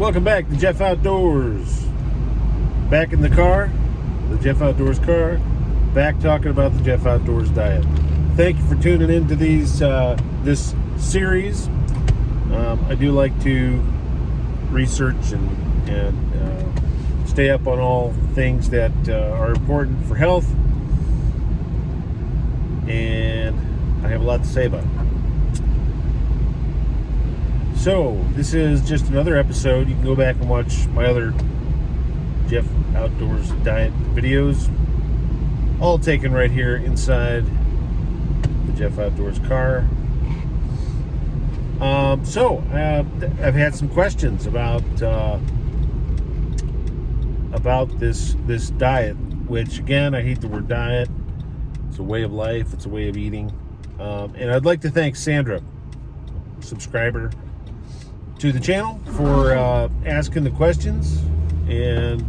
Welcome back to Geoff Outdoors. Back in the car, the Geoff Outdoors car, back talking about the Geoff Outdoors diet. Thank you for tuning into this series. I do like to research and stay up on all things that are important for health, and I have a lot to say about it. So, this is just another episode. You can go back and watch my other Geoff Outdoors diet videos, all taken right here inside the Geoff Outdoors car. I've had some questions about this diet, which, again, I hate the word diet. It's a way of life. It's a way of eating. And I'd like to thank Sandra, subscriber to the channel, for asking the questions, and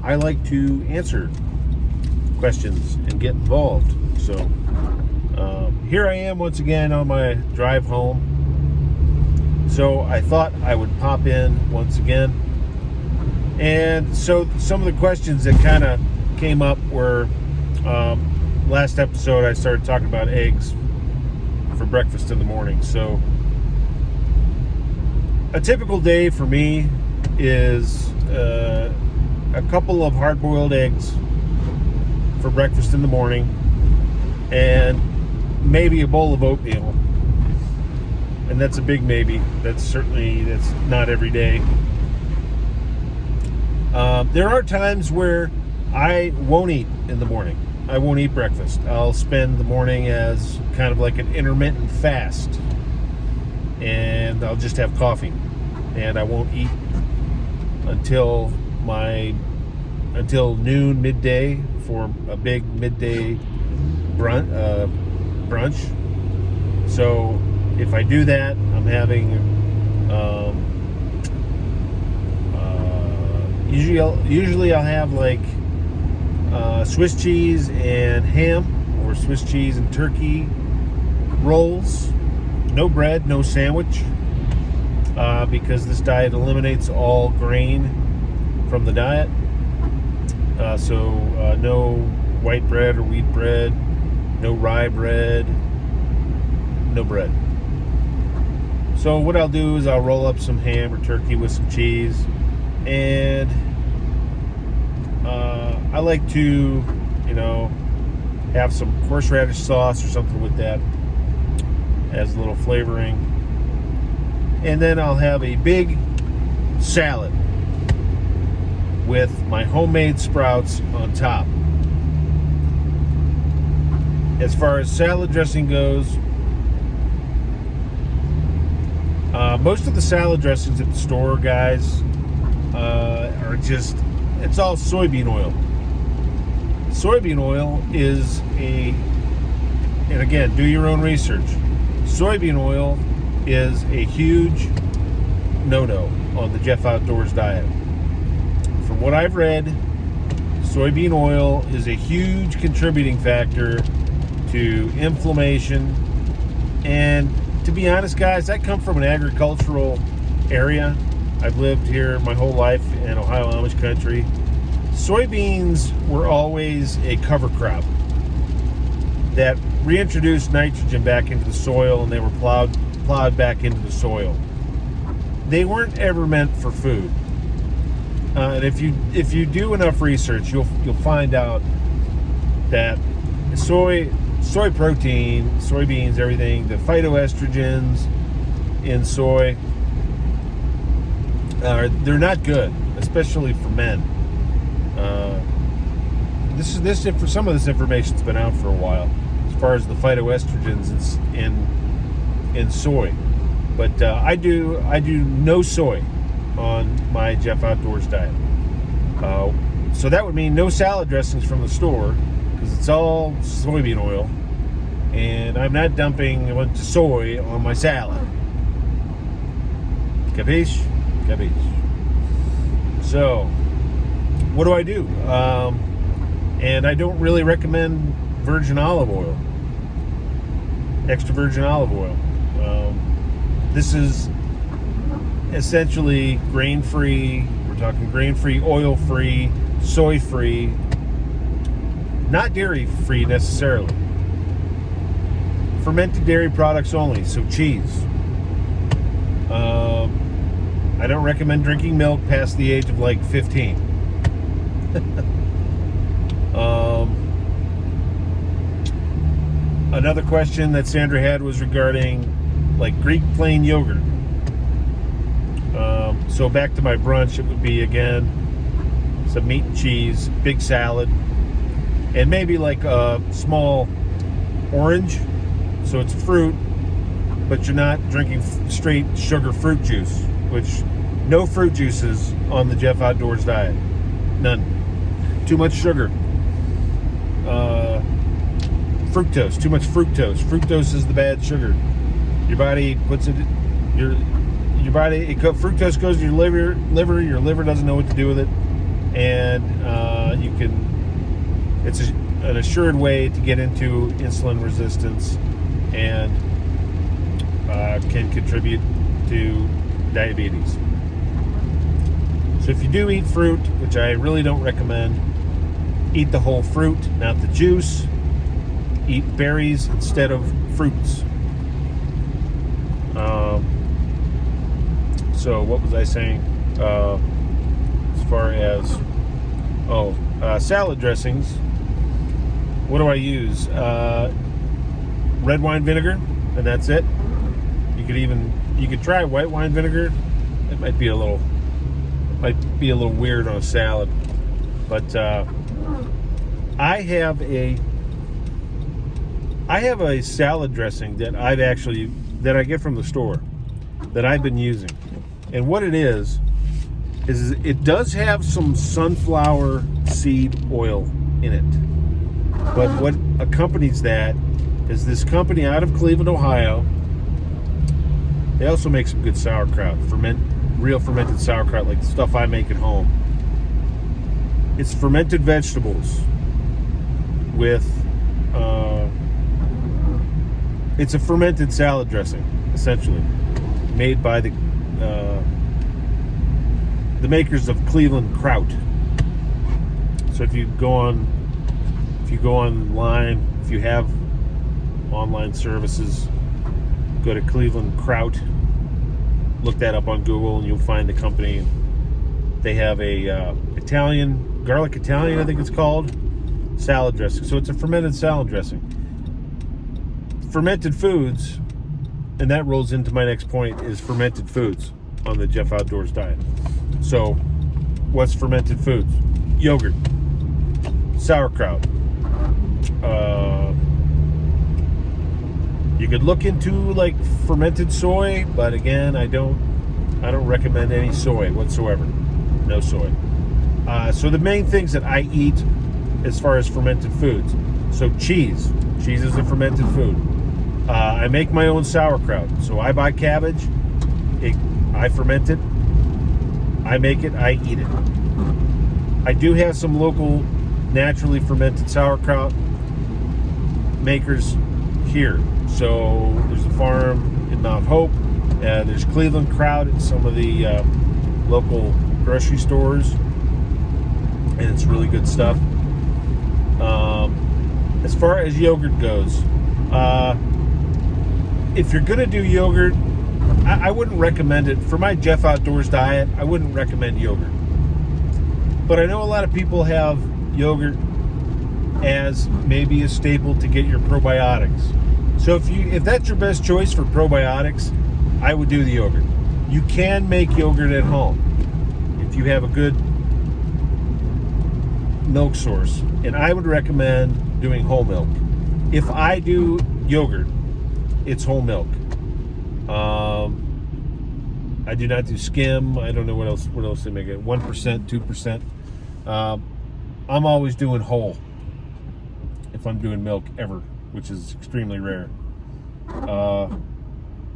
I like to answer questions and get involved. So here I am once again on my drive home. So I thought I would pop in once again. And so some of the questions that kind of came up were, last episode I started talking about eggs for breakfast in the morning. So a typical day for me is a couple of hard-boiled eggs for breakfast in the morning, and maybe a bowl of oatmeal. And that's a big maybe. That's not every day. There are times where I won't eat in the morning. I won't eat breakfast. I'll spend the morning as kind of like an intermittent fast, and I'll just have coffee, and I won't eat until noon, midday, for a big midday brunch. So if I do that, I'm having usually I'll have like Swiss cheese and ham, or Swiss cheese and turkey rolls. No bread, no sandwich, because this diet eliminates all grain from the diet. So no white bread or wheat bread, no rye bread, no bread. So what I'll do is I'll roll up some ham or turkey with some cheese, and I like to, have some horseradish sauce or something with that as a little flavoring. And then I'll have a big salad with my homemade sprouts on top. As far as salad dressing goes, most of the salad dressings at the store, guys, are just, it's all soybean oil. Soybean oil is and again, do your own research. Soybean oil is a huge no-no on the Geoff Outdoors diet. From what I've read, soybean oil is a huge contributing factor to inflammation. And to be honest, guys, I come from an agricultural area. I've lived here my whole life in Ohio Amish country. Soybeans were always a cover crop that reintroduced nitrogen back into the soil, and they were plowed back into the soil. They weren't ever meant for food. And if you do enough research, you'll find out that soy protein, soybeans, everything, the phytoestrogens in soy, they're not good, especially for men. For some of this information's been out for a while, as far as the phytoestrogens in soy. But I do no soy on my Geoff Outdoors diet. So that would mean no salad dressings from the store, because it's all soybean oil, and I'm not dumping a bunch of soy on my salad. Capiche? Capiche. So, what do I do? And I don't really recommend virgin olive oil, extra virgin olive oil. This is essentially grain-free. We're talking grain-free, oil-free, soy-free, not dairy-free necessarily. Fermented dairy products only, so cheese. I don't recommend drinking milk past the age of like 15. Another question that Sandra had was regarding like Greek plain yogurt. So back to my brunch, it would be again some meat and cheese, big salad, and maybe like a small orange. So it's fruit, but you're not drinking straight sugar fruit juice, which no fruit juices on the GEOFF Outdoors diet. None. Too much sugar. Fructose. Too much fructose. Fructose is the bad sugar. Your body puts it. Your body. Fructose goes to your liver. Your liver doesn't know what to do with it, and you can. It's an assured way to get into insulin resistance, and can contribute to diabetes. So if you do eat fruit, which I really don't recommend, eat the whole fruit, not the juice. Eat berries instead of fruits. So what was I saying? As far as salad dressings, what do I use? Red wine vinegar, and that's it. You could try white wine vinegar. It might be a little weird on a salad, but I have a salad dressing that I get from the store that I've been using, and what it is it does have some sunflower seed oil in it, but what accompanies that is this company out of Cleveland, Ohio. They also make some good sauerkraut, real fermented sauerkraut, like the stuff I make at home. It's fermented vegetables with, it's a fermented salad dressing, essentially, made by the makers of Cleveland Kraut. So if you go online, if you have online services, go to Cleveland Kraut, look that up on Google, and you'll find the company. They have a garlic Italian, I think it's called, salad dressing. So it's a fermented salad dressing. Fermented foods, and that rolls into my next point, is fermented foods on the GEOFF Outdoors diet. So what's fermented foods? Yogurt, sauerkraut. You could look into like fermented soy, but again, I don't recommend any soy whatsoever. No soy. So the main things that I eat as far as fermented foods. So cheese. Cheese is a fermented food. I make my own sauerkraut. So I buy cabbage. I ferment it. I make it. I eat it. I do have some local naturally fermented sauerkraut makers here. So there's a farm in Mount Hope. There's Cleveland Kraut at some of the local grocery stores, and it's really good stuff. As far as yogurt goes, if you're gonna do yogurt, I wouldn't recommend it for my GEOFF Outdoors diet. I wouldn't recommend yogurt, but I know a lot of people have yogurt as maybe a staple to get your probiotics. So if that's your best choice for probiotics, I would do the yogurt. You can make yogurt at home if you have a good milk source, and I would recommend doing whole milk. If I do yogurt, it's whole milk. I do not do skim. I don't know what else they make it. 1%, 2%. I'm always doing whole if I'm doing milk ever, which is extremely rare.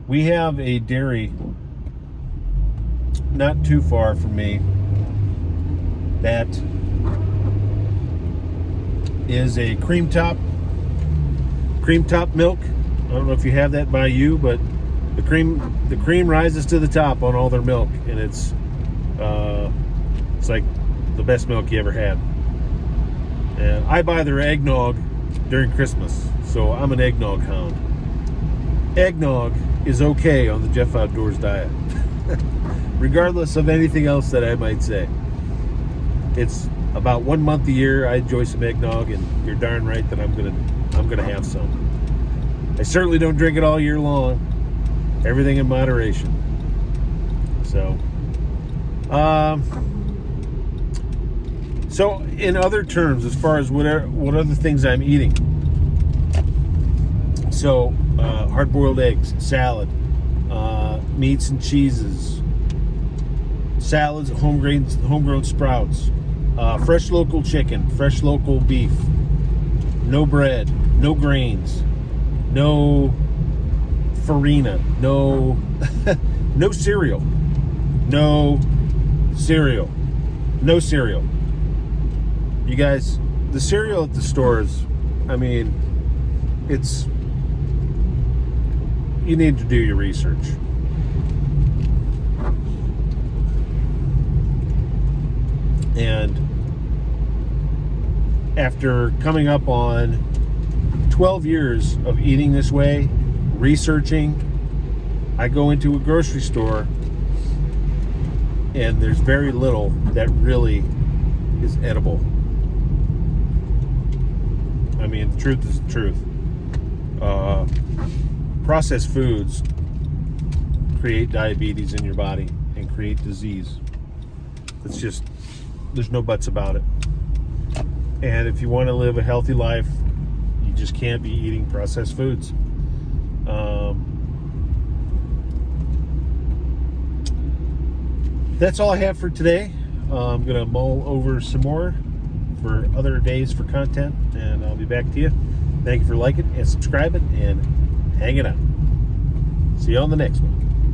We have a dairy not too far from me that is a cream top milk. I don't know if you have that by you, but The cream rises to the top on all their milk, and it's like the best milk you ever had. And I buy their eggnog during Christmas, so I'm an eggnog hound. Eggnog is okay on the GEOFF Outdoors diet, regardless of anything else that I might say. It's about 1 month a year I enjoy some eggnog, and you're darn right that I'm gonna have some. I certainly don't drink it all year long. Everything in moderation. So, so in other terms, as far as what other things I'm eating, so hard-boiled eggs, salad, meats and cheeses, salads, homegrown sprouts, fresh local chicken, fresh local beef, no bread, no grains, no farina, no no cereal, no cereal. You guys, the cereal at the stores, I mean, you need to do your research. And after coming up on 12 years of eating this way, researching, I go into a grocery store and there's very little that really is edible. I mean, the truth is the truth. Processed foods create diabetes in your body and create disease. It's just, there's no buts about it. And if you want to live a healthy life, you just can't be eating processed foods. That's all I have for today. I'm going to mull over some more for other days for content, and I'll be back to you. Thank you for liking and subscribing and hanging out. See you on the next one.